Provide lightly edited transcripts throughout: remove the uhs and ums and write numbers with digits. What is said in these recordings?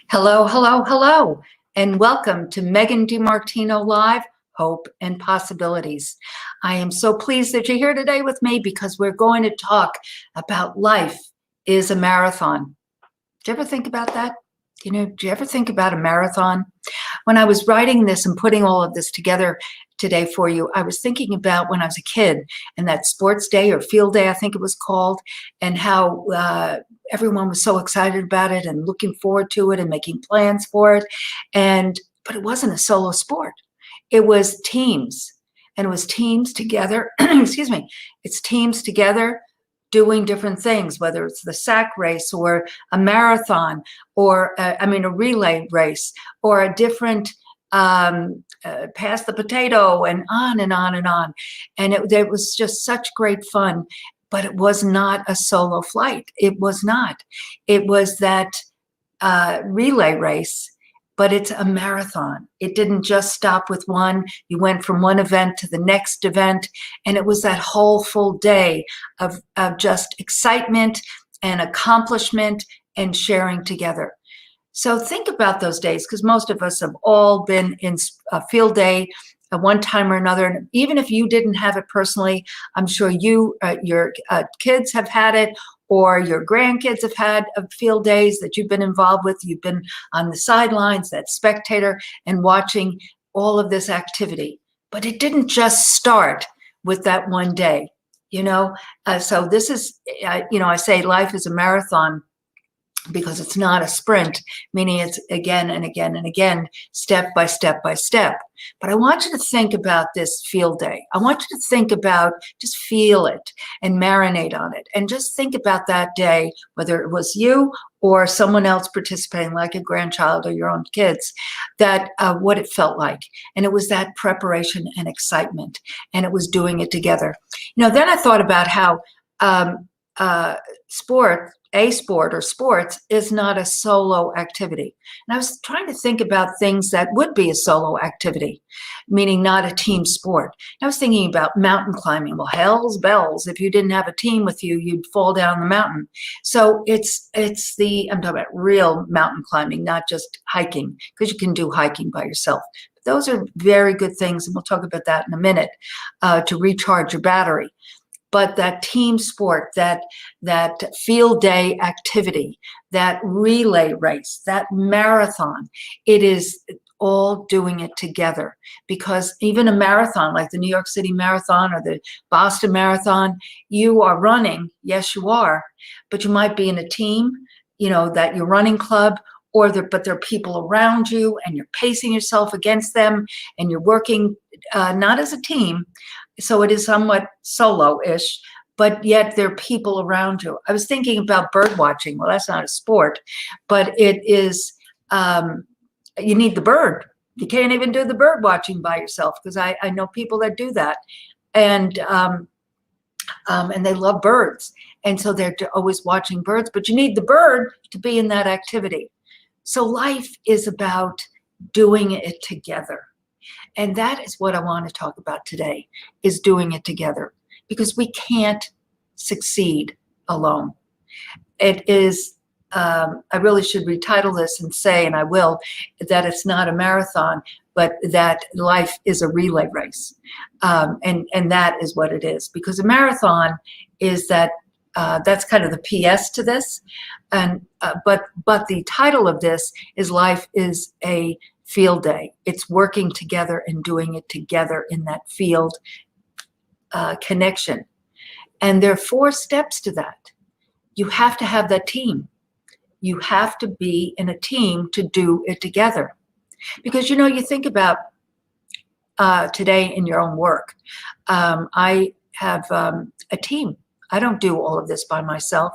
Hello, hello, hello, and welcome to Megan DiMartino Live, Hope and Possibilities. I am so pleased that you're here today with me because we're going to talk about life is a marathon. Did you ever think about that? Did you ever think about a marathon? When I was writing this and putting all of this together today for you, I was thinking about when I was a kid and that sports day or field day, I think it was called, and how everyone was so excited about it and looking forward to it and making plans for it. But it wasn't a solo sport. It was teams, and it was teams together. Excuse me. It's teams together doing different things, whether it's the sack race or a marathon or a relay race or a different pass the potato and on and on and on. And it was just such great fun, but it was not a solo flight. It was not. It was that relay race, but it's a marathon. It didn't just stop with one. You went from one event to the next event, and it was that whole full day of just excitement and accomplishment and sharing together. So think about those days, because most of us have all been in a field day at one time or another. And even if you didn't have it personally, I'm sure your kids have had it, or your grandkids have had field days that you've been involved with. You've been on the sidelines, that spectator, and watching all of this activity. But it didn't just start with that one day, So this is, I say life is a marathon because it's not a sprint, meaning it's again and again and again, step by step by step. But I want you to think about this field day. I want you to think about, just feel it and marinate on it. And just think about that day, whether it was you or someone else participating, like a grandchild or your own kids, that what it felt like. And it was that preparation and excitement, and it was doing it together. Then I thought about how sports is not a solo activity. And I was trying to think about things that would be a solo activity, meaning not a team sport. I was thinking about mountain climbing. Well, hell's bells, if you didn't have a team with you, you'd fall down the mountain. So I'm talking about real mountain climbing, not just hiking, because you can do hiking by yourself. But those are very good things, and we'll talk about that in a minute, to recharge your battery. But that team sport, that field day activity, that relay race, that marathon, it is all doing it together. Because even a marathon like the New York City Marathon or the Boston Marathon, you are running, yes you are, but you might be in a team, that your running club, but there are people around you and you're pacing yourself against them and you're working not as a team. So it is somewhat solo-ish, but yet there are people around you. I was thinking about bird watching. Well, that's not a sport, but it is, you need the bird. You can't even do the bird watching by yourself, because I know people that do that. And they love birds. And so they're always watching birds, but you need the bird to be in that activity. So life is about doing it together. And that is what I want to talk about today, is doing it together, because we can't succeed alone. It is, I really should retitle this and say, and I will, that it's not a marathon, but that life is a relay race. And that is what it is, because a marathon is that's kind of the PS to this. But the title of this is Life is a Field Day. It's working together and doing it together in that field connection. And there are 4 steps to that. You have to have that team. You have to be in a team to do it together. Because, you think about today in your own work. I have a team. I don't do all of this by myself.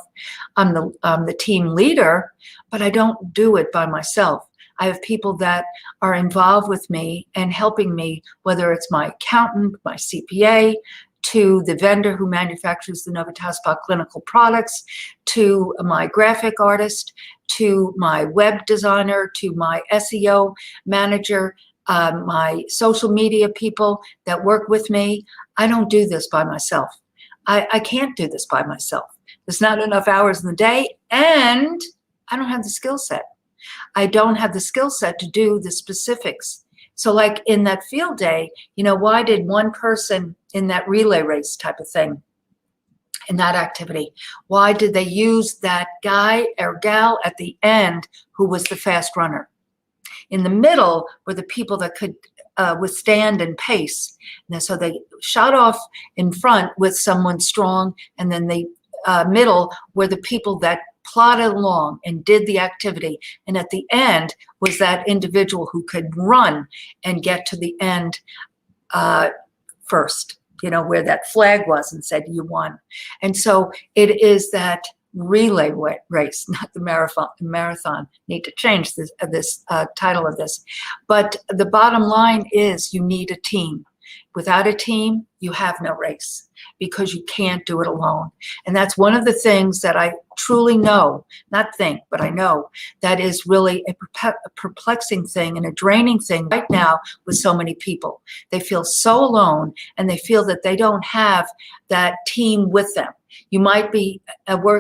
I'm the team leader, but I don't do it by myself. I have people that are involved with me and helping me, whether it's my accountant, my CPA, to the vendor who manufactures the Novitas Spa clinical products, to my graphic artist, to my web designer, to my SEO manager, my social media people that work with me. I don't do this by myself. I can't do this by myself. There's not enough hours in the day, and I don't have the skill set. I don't have the skill set to do the specifics. So like in that field day, why did one person in that relay race type of thing, in that activity, why did they use that guy or gal at the end who was the fast runner? In the middle were the people that could withstand and pace. And so they shot off in front with someone strong, and then the middle were the people that plodded along and did the activity. And at the end was that individual who could run and get to the end first, where that flag was and said, you won. And so it is that relay race, not the marathon. Need to change this title of this. But the bottom line is you need a team. Without a team, you have no race because you can't do it alone. And that's one of the things that I truly know, not think, but I know that is really a perplexing thing and a draining thing right now with so many people. They feel so alone and they feel that they don't have that team with them. You might be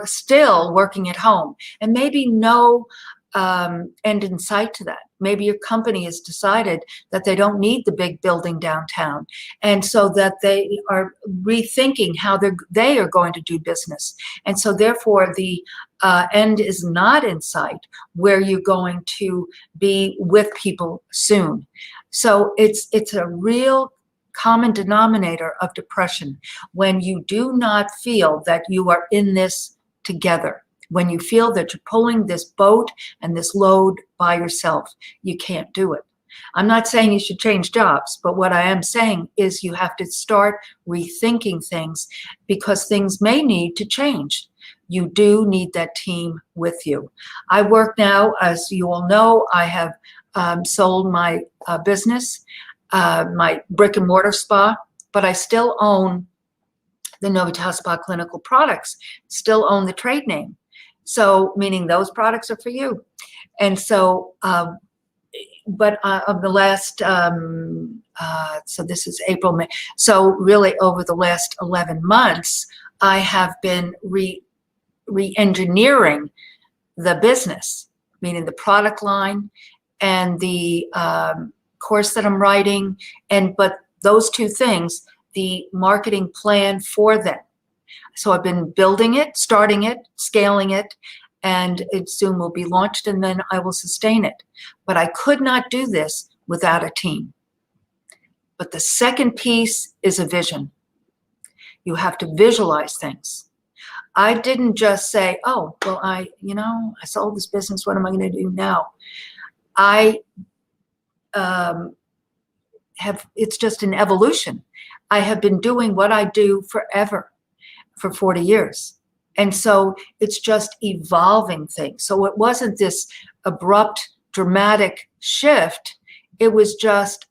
still working at home and maybe no end in sight to that. Maybe your company has decided that they don't need the big building downtown, and so that they are rethinking how they are going to do business. And so therefore the end is not in sight where you're going to be with people soon. So it's a real common denominator of depression when you do not feel that you are in this together. When you feel that you're pulling this boat and this load by yourself, you can't do it. I'm not saying you should change jobs, but what I am saying is you have to start rethinking things because things may need to change. You do need that team with you. I work now, as you all know, I have sold my business, my brick and mortar spa, but I still own the Novitas Spa Clinical Products, still own the trade name. So meaning those products are for you. And so, but of the last, so this is April, May. So really over the last 11 months, I have been re-engineering the business, meaning the product line and the course that I'm writing. But those two things, the marketing plan for them. So I've been building it, starting it, scaling it, and it soon will be launched, and then I will sustain it. But I could not do this without a team. But the second piece is a vision. You have to visualize things. I didn't just say, oh, well, I sold this business. What am I going to do now? It's just an evolution. I have been doing what I do forever. For 40 years. And so it's just evolving things. So it wasn't this abrupt, dramatic shift. It was just,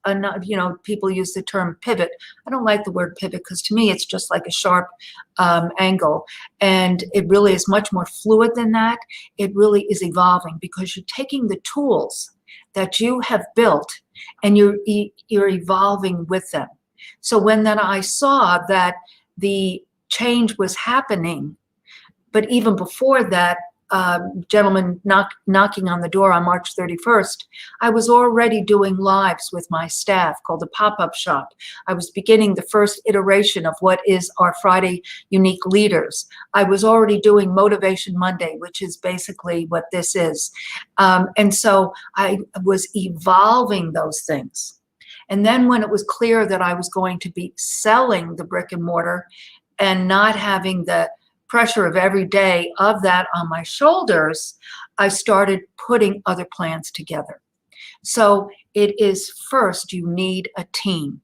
people use the term pivot. I don't like the word pivot because to me, it's just like a sharp angle. And it really is much more fluid than that. It really is evolving because you're taking the tools that you have built and you're evolving with them. So when then I saw that the change was happening, but even before that, gentleman knocking on the door on March 31st, I was already doing lives with my staff called the Pop-Up Shop. I was beginning the first iteration of what is our Friday Unique Leaders. I was already doing Motivation Monday, which is basically what this is. And so I was evolving those things. And then when it was clear that I was going to be selling the brick and mortar and not having the pressure of every day of that on my shoulders, I started putting other plans together. So it is first, you need a team.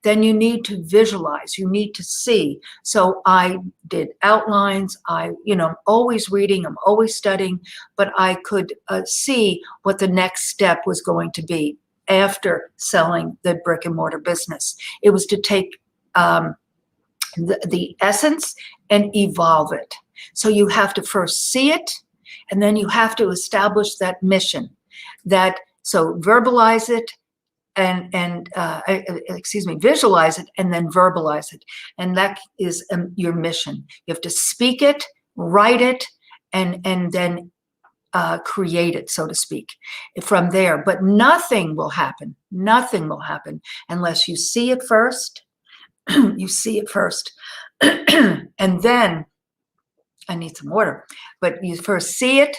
Then you need to visualize, you need to see. So I did outlines, I'm always reading, I'm always studying, but I could see what the next step was going to be after selling the brick and mortar business. It was to take the essence and evolve it. So you have to first see it, and then you have to establish that mission. So verbalize it and visualize it and then verbalize it. And that is your mission. You have to speak it, write it, and then create it, so to speak, from there. But nothing will happen. Nothing will happen unless you see it first. You see it first. And then, I need some water, but you first see it,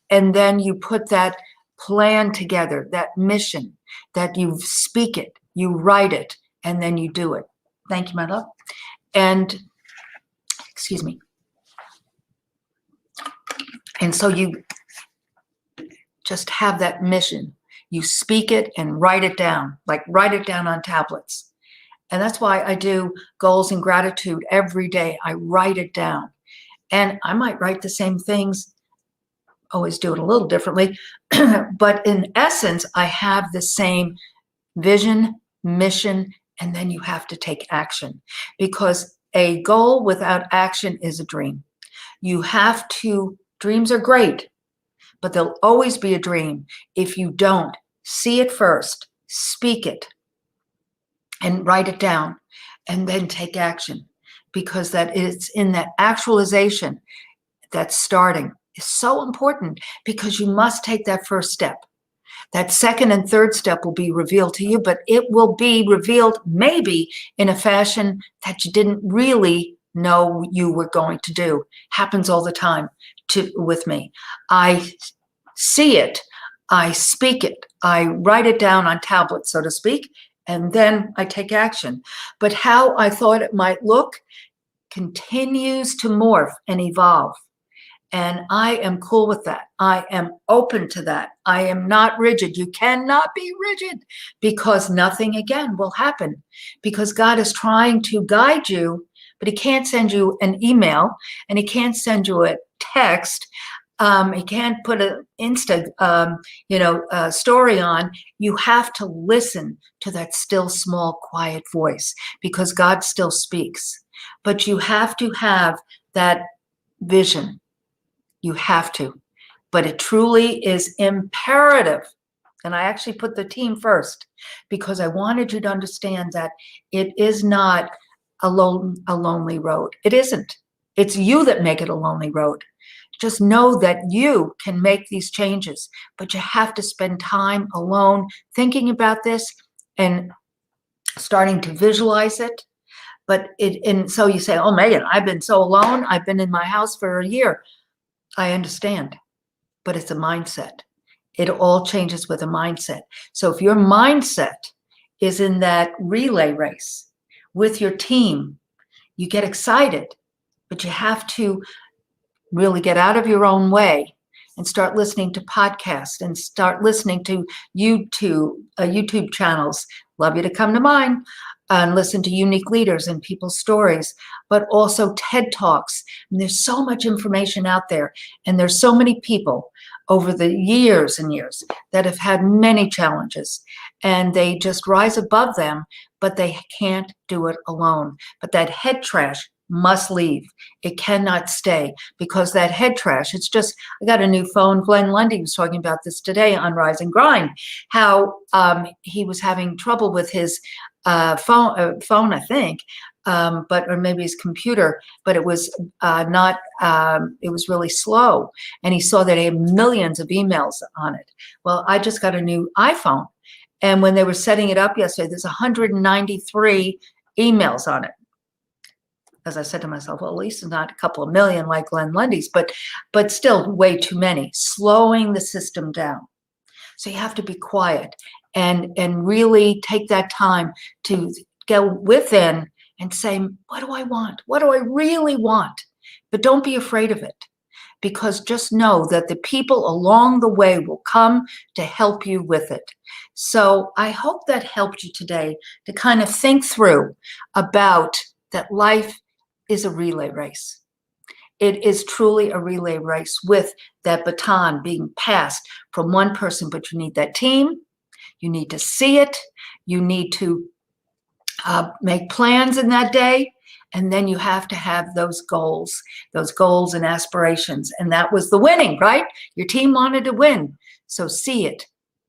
and then you put that plan together, that mission, that you speak it, you write it, and then you do it. Thank you, my love. And, excuse me. And so you just have that mission. You speak it and write it down, like write it down on tablets. And that's why I do goals and gratitude every day. I write it down. And I might write the same things, always do it a little differently, but in essence, I have the same vision, mission, and then you have to take action, because a goal without action is a dream. You have to, dreams are great, but they'll always be a dream if you don't see it first, speak it, and write it down, and then take action, because that it's in that actualization that's starting is so important, because you must take that first step. That second and third step will be revealed to you, but it will be revealed maybe in a fashion that you didn't really know you were going to do. Happens all the time with me. I see it, I speak it, I write it down on tablets, so to speak, and then I take action. But how I thought it might look continues to morph and evolve. And I am cool with that. I am open to that. I am not rigid. You cannot be rigid, because nothing, again, will happen, because God is trying to guide you, but he can't send you an email, and he can't send you a text. He can't put an Insta, story on. You have to listen to that still, small, quiet voice, because God still speaks. But you have to have that vision. You have to, but it truly is imperative. And I actually put the team first, because I wanted you to understand that it is not a lonely road. It isn't. It's you that make it a lonely road. Just know that you can make these changes, but you have to spend time alone thinking about this and starting to visualize it. But and so you say, oh, Megan, I've been so alone. I've been in my house for a year. I understand, but it's a mindset. It all changes with a mindset. So if your mindset is in that relay race with your team, you get excited, but you have to really get out of your own way and start listening to podcasts and start listening to YouTube channels. Love you to come to mine. And listen to unique leaders and people's stories, but also TED Talks. And there's so much information out there, and there's so many people over the years and years that have had many challenges, and they just rise above them, but they can't do it alone. But that head trash must leave. It cannot stay, because that head trash, it's just, I got a new phone. Glenn Lundy was talking about this today on Rise and Grind, how he was having trouble with his phone, I think, or maybe his computer, but it was it was really slow. And he saw that he had millions of emails on it. Well, I just got a new iPhone. And when they were setting it up yesterday, there's 193 emails on it. As I said to myself, well, at least it's not a couple of million like Glenn Lundy's, but still way too many, slowing the system down. So you have to be quiet and really take that time to go within and say, what do I want? What do I really want? But don't be afraid of it, because just know that the people along the way will come to help you with it. So I hope that helped you today to kind of think through about that life is a relay race. It is truly a relay race with that baton being passed from one person, but you need that team. You need to see it. You need to make plans in that day. And then you have to have those goals and aspirations. And that was the winning, right? Your team wanted to win. So see it.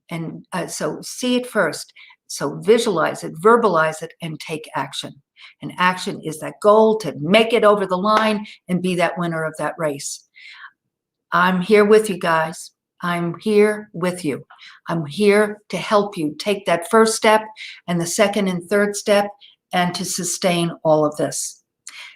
And so see it first. So visualize it, verbalize it, and take action. And action is that goal to make it over the line and be that winner of that race. I'm here with you guys. I'm here with you. I'm here to help you take that first step and the second and third step and to sustain all of this.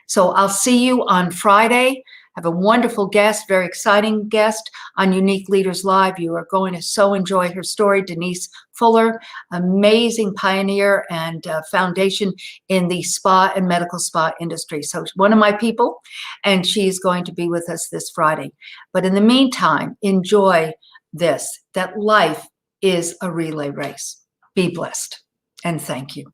So I'll see you on Friday. I have a wonderful guest, very exciting guest on Unique Leaders Live. You are going to so enjoy her story. Denise Fuller, amazing pioneer and foundation in the spa and medical spa industry. So one of my people, and she's going to be with us this Friday. But in the meantime, enjoy this, that life is a relay race. Be blessed, and thank you.